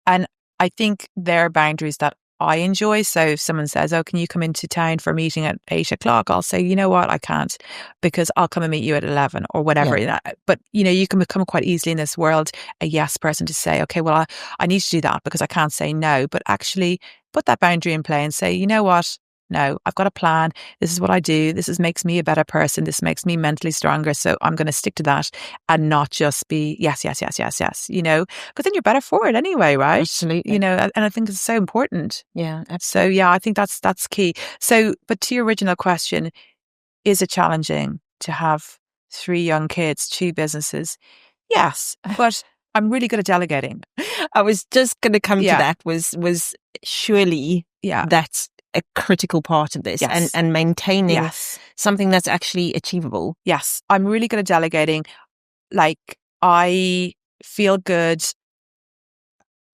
Speaker 1: And I think there are boundaries that I enjoy. So if someone says, oh, can you come into town for a meeting at 8 o'clock? I'll say, you know what, I can't because I'll come and meet you at 11 or whatever. Yeah. But, you can become quite easily in this world a yes person to say, okay, well, I need to do that because I can't say no. But actually put that boundary in play and say, you know what? No, I've got a plan. This is what I do. This makes me a better person. This makes me mentally stronger. So I'm going to stick to that and not just be yes, because then you're better for it anyway, right?
Speaker 2: Absolutely.
Speaker 1: And I think it's so important.
Speaker 2: Yeah.
Speaker 1: Absolutely. So I think that's key. So, but to your original question, is it challenging to have 3 young kids, 2 businesses? Yes, but I'm really good at delegating.
Speaker 2: I was just going to come to that was surely that's a critical part of this and maintaining something that's actually achievable.
Speaker 1: Yes, I'm really good at delegating. Like I feel good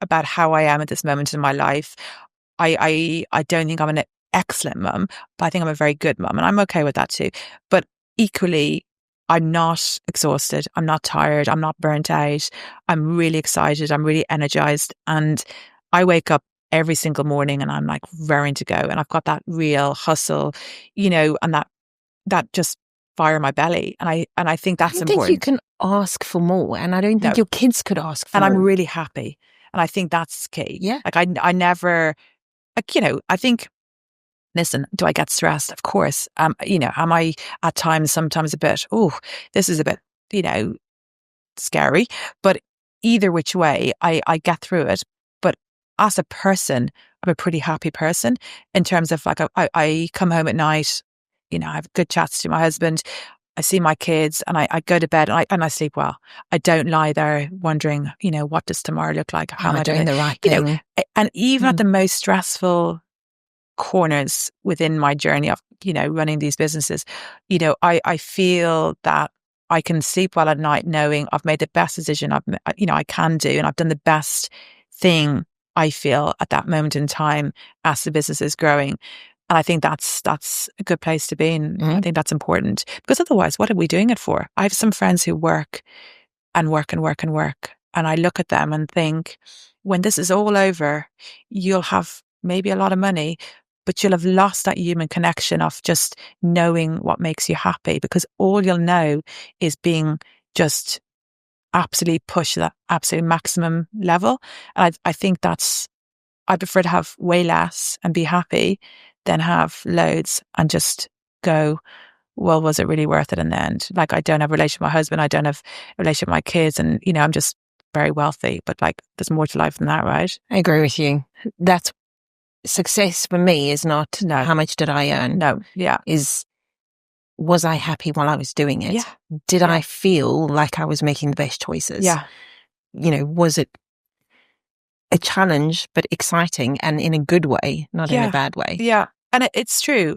Speaker 1: about how I am at this moment in my life. I don't think I'm an excellent mum, but I think I'm a very good mum and I'm okay with that too. But equally, I'm not exhausted. I'm not tired. I'm not burnt out. I'm really excited. I'm really energized. And I wake up every single morning and I'm like raring to go. And I've got that real hustle, and that just fire in my belly. And I think that's important.
Speaker 2: I think you can ask for more. And I don't think your kids could ask for more.
Speaker 1: And I'm really happy. And I think that's key.
Speaker 2: Yeah.
Speaker 1: Like I never, I think, listen, do I get stressed? Of course. Am I at times, sometimes a bit, this is a bit, scary, but either which way, I get through it. But as a person, I'm a pretty happy person in terms of like, I come home at night, I have good chats to my husband. I see my kids and I go to bed and I sleep well. I don't lie there wondering, what does tomorrow look like?
Speaker 2: How am I doing the right thing?
Speaker 1: And even at the most stressful corners within my journey of, running these businesses, I feel that I can sleep well at night knowing I've made the best decision I can do, and I've done the best thing I feel at that moment in time as the business is growing. And I think that's a good place to be. And I think that's important, because otherwise, what are we doing it for? I have some friends who work and work and work and work. And I look at them and think, when this is all over, you'll have maybe a lot of money, but you'll have lost that human connection of just knowing what makes you happy, because all you'll know is being just absolutely pushed to that absolute maximum level. And I think I prefer to have way less and be happy than have loads and just go, well, was it really worth it in the end? Like, I don't have a relationship with my husband. I don't have a relationship with my kids. And, I'm just very wealthy, but like, there's more to life than that, right?
Speaker 2: I agree with you. That's success for me is not how much did I earn?
Speaker 1: No. Yeah.
Speaker 2: Was I happy while I was doing it?
Speaker 1: Yeah.
Speaker 2: Did I feel like I was making the best choices?
Speaker 1: Yeah.
Speaker 2: Was it a challenge, but exciting and in a good way, not in a bad way?
Speaker 1: Yeah. And it's true.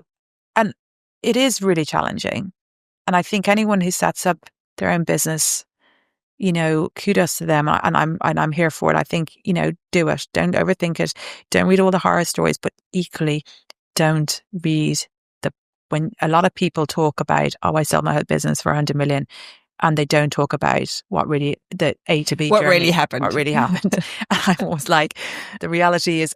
Speaker 1: And it is really challenging. And I think anyone who sets up their own business, kudos to them. And I'm here for it. I think, do it. Don't overthink it. Don't read all the horror stories, but equally don't read when a lot of people talk about, I sold my whole business for 100 million. And they don't talk about what really, the A to B
Speaker 2: what
Speaker 1: journey,
Speaker 2: really happened.
Speaker 1: What really happened. And I'm always like, the reality is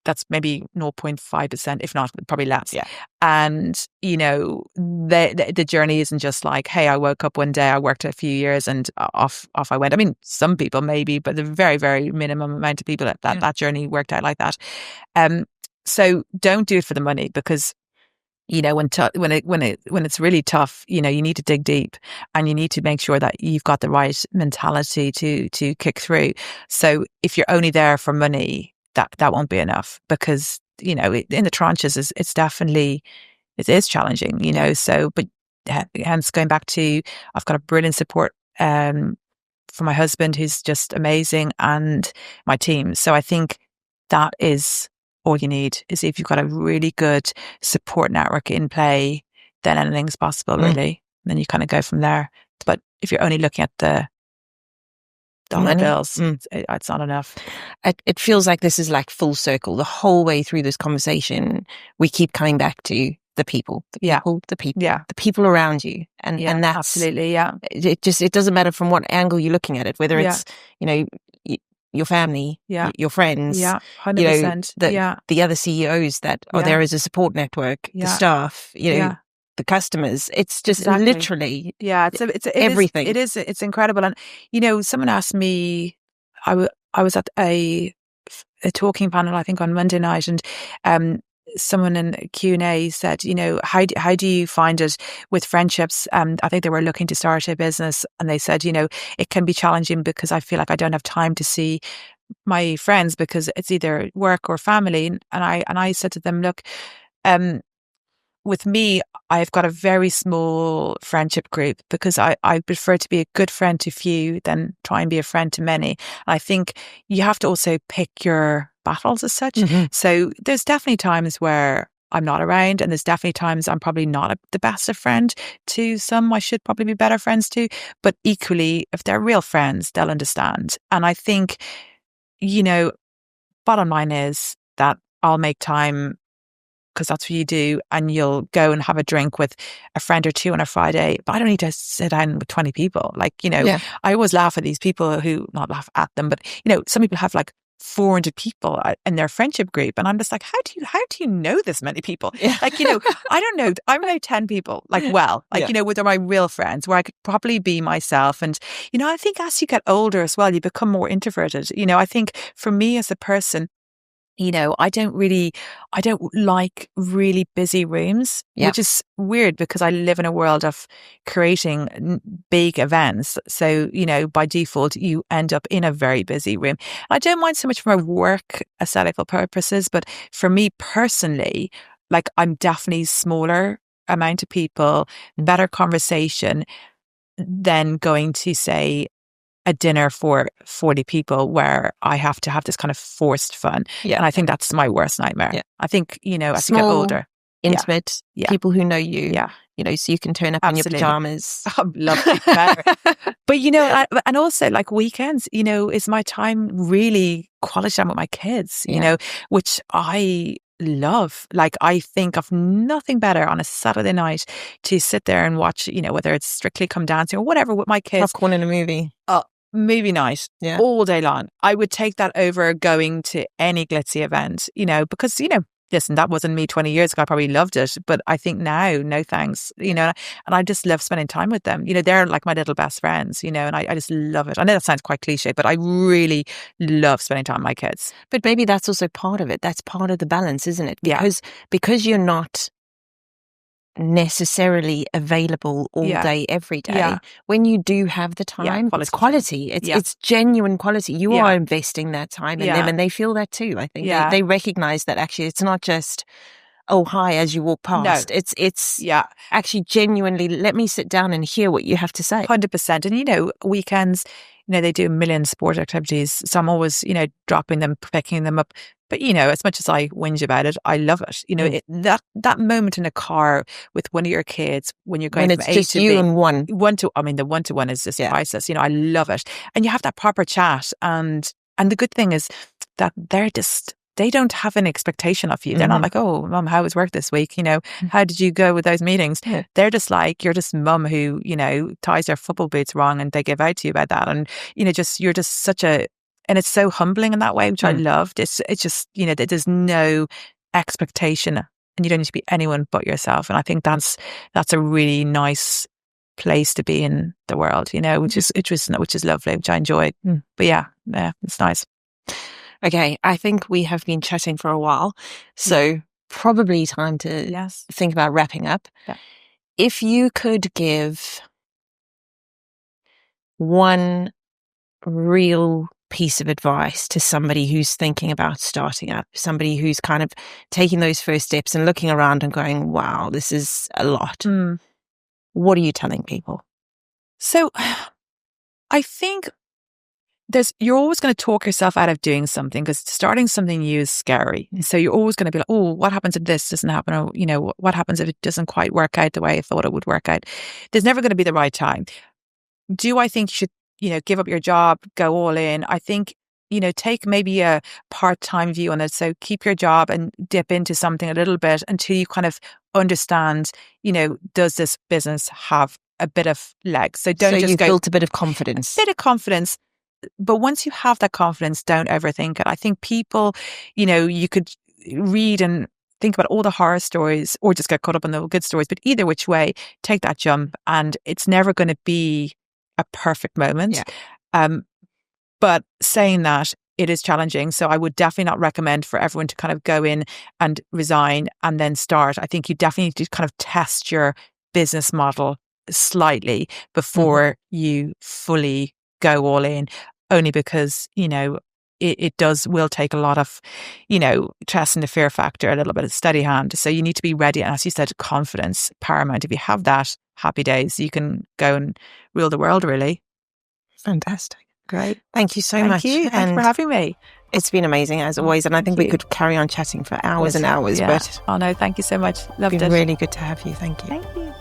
Speaker 1: that's maybe 0.5%, if not probably less.
Speaker 2: Yeah.
Speaker 1: And, the journey isn't just like, hey, I woke up one day, I worked a few years and off I went. I mean, some people maybe, but the very, very minimum amount of people that journey worked out like that. So don't do it for the money, because when it's really tough, you need to dig deep, and you need to make sure that you've got the right mentality to kick through. So if you're only there for money, that won't be enough, because in the tranches it is challenging, So, but hence going back to, I've got a brilliant support from my husband, who's just amazing, and my team. So I think that is all you need. Is if you've got a really good support network in play, then anything's possible, really. And then you kind of go from there. But if you're only looking at the dollar bills, it's not enough.
Speaker 2: It feels like this is like full circle. The whole way through this conversation, we keep coming back to the people, the people around you. And that's
Speaker 1: absolutely,
Speaker 2: it doesn't matter from what angle you're looking at it, whether it's, your family, your friends,
Speaker 1: 100%.
Speaker 2: The other CEOs that are there as a support network, the staff, the customers. It's just literally,
Speaker 1: it's
Speaker 2: everything.
Speaker 1: It's incredible. And someone asked me, I was at a talking panel, I think on Monday night, and someone in Q&A said, how do you find it with friendships? I think they were looking to start a business, and they said, it can be challenging because I feel like I don't have time to see my friends because it's either work or family. And I said to them, look, with me, I've got a very small friendship group because I prefer to be a good friend to few than try and be a friend to many. I think you have to also pick your battles as such. So there's definitely times where I'm not around, and there's definitely times I'm probably not the best of friend to some I should probably be better friends to. But equally, if they're real friends, they'll understand. And I think, bottom line is that I'll make time, because that's what you do, and you'll go and have a drink with a friend or two on a Friday. But I don't need to sit down with 20 people. I always laugh at these people not laugh at them, but some people have like 400 people in their friendship group, and I'm just like, how do you know this many people? I don't know. I know 10 people, where they're my real friends, where I could probably be myself. And I think as you get older as well, you become more introverted. I think for me as a person, I don't like really busy rooms, which is weird because I live in a world of creating big events. So, by default, you end up in a very busy room. I don't mind so much from a work aesthetical purposes, but for me personally, I'm definitely smaller amount of people, better conversation than going to, say, a dinner for 40 people where I have to have this kind of forced fun.
Speaker 2: Yeah.
Speaker 1: And I think that's my worst nightmare.
Speaker 2: Yeah.
Speaker 1: I think, as
Speaker 2: Small,
Speaker 1: you get older.
Speaker 2: Intimate, people who know you.
Speaker 1: Yeah.
Speaker 2: So you can turn up in your pajamas.
Speaker 1: Oh, lovely. Better. But, and also like weekends, is my time really quality time with my kids, which I love. Like, I think of nothing better on a Saturday night to sit there and watch, whether it's Strictly Come Dancing or whatever with my kids.
Speaker 2: Popcorn in a movie.
Speaker 1: Movie night all day long. I would take that over going to any glitzy event, because, listen, that wasn't me 20 years ago. I probably loved it. But I think now, no thanks, and I just love spending time with them. They're like my little best friends, and I just love it. I know that sounds quite cliche, but I really love spending time with my kids.
Speaker 2: But maybe that's also part of it. That's part of the balance, isn't it? Because you're not necessarily available all day, every day. Yeah. When you do have the time, it's quality. It's genuine quality. You are investing that time in them, and they feel that too. I think they recognize that actually it's not just, oh, hi, as you walk past. No. It's actually genuinely, let me sit down and hear what you have to say.
Speaker 1: 100%. And, weekends, they do a million sport activities. So I'm always, dropping them, picking them up. But, as much as I whinge about it, I love it. That moment in a car with one of your kids when you're going from A to B.
Speaker 2: It's just you and one.
Speaker 1: The one-to-one is just priceless. I love it. And you have that proper chat. And the good thing is that they don't have an expectation of you. They're not like, oh, Mum, how was work this week? How did you go with those meetings? Yeah. They're just like, you're just Mum who, ties their football boots wrong and they give out to you about that. And, you're just such a... And it's so humbling in that way, which I loved. It's just, there's no expectation and you don't need to be anyone but yourself. And I think that's a really nice place to be in the world, which is lovely, which I enjoy. But yeah, it's nice.
Speaker 2: Okay, I think we have been chatting for a while, so probably time to think about wrapping up. Yeah. If you could give one real piece of advice to somebody who's thinking about starting up, somebody who's kind of taking those first steps and looking around and going, wow, this is a lot. What are you telling people?
Speaker 1: So I think you're always going to talk yourself out of doing something because starting something new is scary. So you're always going to be like, oh, what happens if this doesn't happen? Or, what happens if it doesn't quite work out the way I thought it would work out? There's never going to be the right time. Do I think you should give up your job, go all in? I think, take maybe a part-time view on it. So keep your job and dip into something a little bit until you kind of understand, does this business have a bit of legs? So
Speaker 2: you've built a bit of confidence.
Speaker 1: But once you have that confidence, don't overthink it. I think people, you could read and think about all the horror stories or just get caught up in the good stories. But either which way, take that jump and it's never going to be a perfect moment. Yeah. But saying that, it is challenging. So I would definitely not recommend for everyone to kind of go in and resign and then start. I think you definitely need to kind of test your business model slightly before you fully go all in, only because, it will take a lot of, testing the fear factor, a little bit of steady hand. So you need to be ready. And as you said, confidence, paramount. If you have that, happy days, you can go and rule the world, really.
Speaker 2: Fantastic.
Speaker 1: Great.
Speaker 2: Thank you so much.
Speaker 1: Thank you. Thanks for having me.
Speaker 2: It's been amazing as always. And I think we could carry on chatting for hours and hours.
Speaker 1: Yeah. But oh no, thank you so much. Loved it.
Speaker 2: It's been really good to have you. Thank you.
Speaker 1: Thank you.